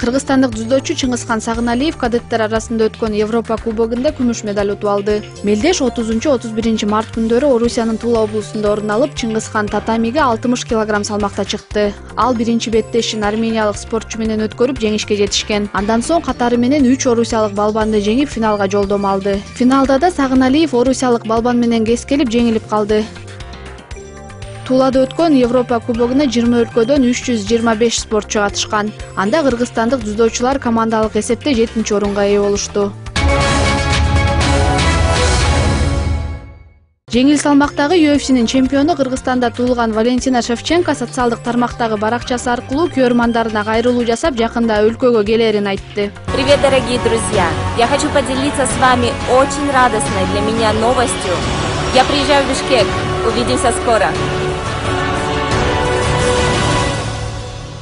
Кыргызстандык дзюдочу Чыңгызхан Сагыналиев кадеттер арасында өткөн Европа кубогунда күмүш медаль утуп алды. Мелдеш 30-31 март күндөрү Орусиянын Тула облусунда орун алып, Чыңгызхан татамиге 60 кг салмакта чыкты. Ал биринчи беттешин армениялык спортчу менен өткөрүп жеңишке жетишкен. Андан соң катары менен 3 орусиялык балбанды жеңип финалга жолдомо алды. Финалда да Сагыналиев орусиялык балбан менен кескелип жеңилип калды. Тулада өткөн Европа кубогуна 20 өлкөдөн 325 спортчу катышкан. Анда кыргызстандык дзюдочулар командалык эсепте 7-чи орунга ээ болушту. Жеңил салмактагы UFC'нин чемпиону Кыргызстанда туулган Валентина Шевченко социалдык тармактагы баракчасы аркылуу көрмандарына кайрылуу жасап, жакында өлкөгө келерин айтты. Привет, дорогие друзья! Я хочу поделиться с вами очень радостной для меня новостью. Я приезжаю в Бишкек. Увидимся скоро.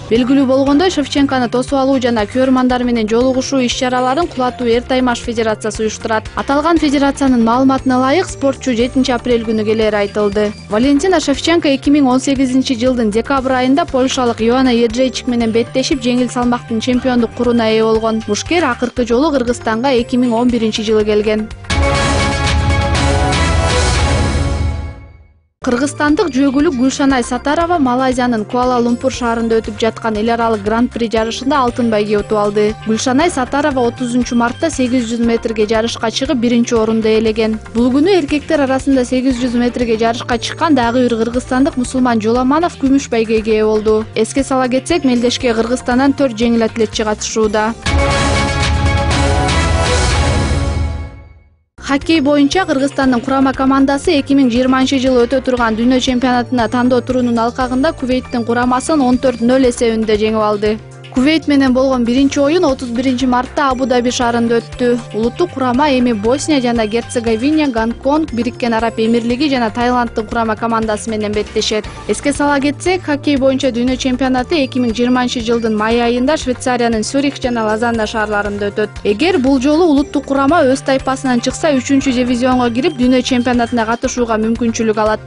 Белгилүү болгондой, Шевченкону тосуп алуу жана көрмандар менен жолугушуу иш-чараларын Кулатуу Эр Таймаш федерациясы уюштурат. Аталган федерациянын маалыматына ылайык, спортчу 7-апрель күнү келери айтылды. Валентина Шевченко 2018-жылдын декабрь айында польшалык Йоанна Еджейчик менен беттешип, жеңил салмактын чемпиондук куруна ээ болгон. Мушкер акыркы жолу Кыргызстанга 2011-жылы келген. Кыргызстандык жөөгүлүк Гүлшанай Сатарова Малайзиянын Куала-Лумпур шаарында өтүп жаткан эл аралык гран-при жарышында алтын байге утуп алды. Гүлшанай Сатарова 30-мартта 800 метрге жарышка чыгып, 1-орунду ээлеген. Бул күнү эркектер арасында 800 метрге жарышка чыккан дагы бир кыргызстандык Мусулман Жоламанов күмүш байгеге ээ болду. Эске сала кетсек, мелдешке Кыргызстандан 4 жеңил атлетчи катышууда. Хоккей боюнча Кыргызстандын курама командасы 2020-жылы өтө турган дүйнө чемпионатына тандоо турунун алкагында Кувейттин курамасын 14-0 эсебинде жеңип алды. Кувейт менен болгон биринчи оюн 31-мартта Абу-Даби шаарында өттү. Улуттук курама эми Босния жана Герцеговина, Гонконг, Бириккен Араб Эмирлиги жана Таиланддын курама командасы менен беттешет. Эске сала кетсек, хоккей боюнча дүйнө чемпионаты 2020-жылдын май айында Швейцариянын Цюрих жана Лозанна шаарларында өтөт. Эгер бул жолу улуттук курама өз тайпасынан чыкса, 3-дивизионго кирип, дүйнө чемпионатына катышууга мүмкүнчүлүк алат.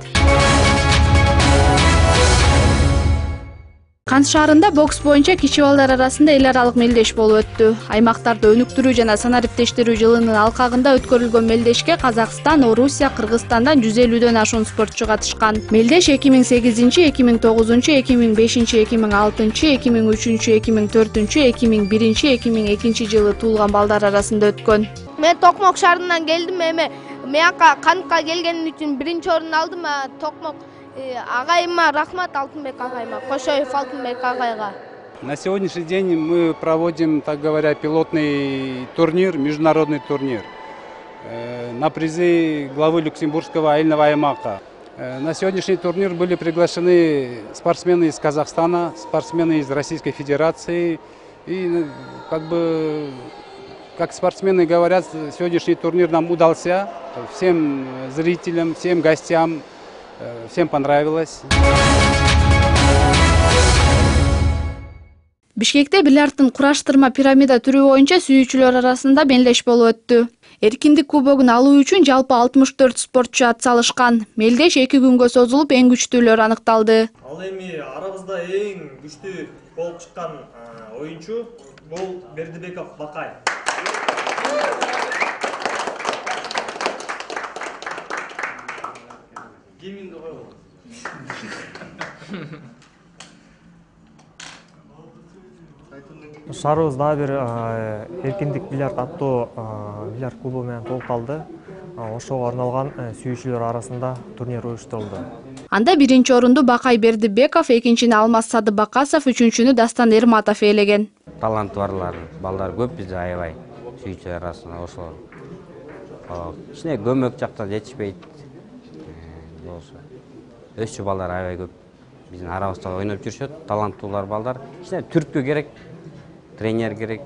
Кант шаарында бокс боюнча кичи балдар арасында эл аралык мелдеш болуп өттү. Аймактарды өнүктүрүү жана санариптештирүү жылынын алкагында өткөрүлгөн мелдешке Казакстан, Орусия, Кыргызстандан 150дөн ашуун спортчу катышкан. Мелдеш 2008, 2009, 2005, 2006, 2003, 2004, 2001, 2002 жылы туулган балдар арасында өткөн. Мен Токмок шаарынан келдим, меяка Кантка келгеним үчүн 1-орун алдым. Токмок агайыма рахмат, Алтынбек агайыма, Кошоев Алтынбек агайга. На сегодняшний день мы проводим, так говоря, пилотный турнир, международный турнир на призы главы Люксембургского аильного аймака. На сегодняшний турнир были приглашены спортсмены из Казахстана, спортсмены из Российской Федерации. И как спортсмены говорят, сегодняшний турнир нам удался. Всем зрителям, всем гостям, всем понравилось. Бишкекте бильярдтын кураштырма пирамида түрү боюнча сүйүүчүлөр арасында мелдеш болуп өттү. Эркиндик кубогун алуу үчүн жалпы 64 спортчу ат салышкан. Мелдеш 2 күнгө созулуп, эң күчтүүлөр аныкталды. Ал эми арабызда эң күчтүү болуп чыккан оюнчу бул Бердибеков Бакай. Шаарыбыз дагы бир эркиндик бильярд аттуу бильярд клубу менен толукталды. Ошого арналган сүйүүчүлөр арасында турнир уюштурулду. Анда 1-орунду Бакай Бердибеков, 2-чини Алмаз Садыбакасов, 3-чүнү Дастан Эрматов ээлеген. Талант барлар, балдар көп бизде аябай сүйүүчүлөр арасында ошол. Кичине көмөк жакта жетишпейт. Өсчү балдар аябай көп. Биздин арабызда ойноп жүрүшөт, таланттуулар балдар. Кичине түрткү керек, тренер керек.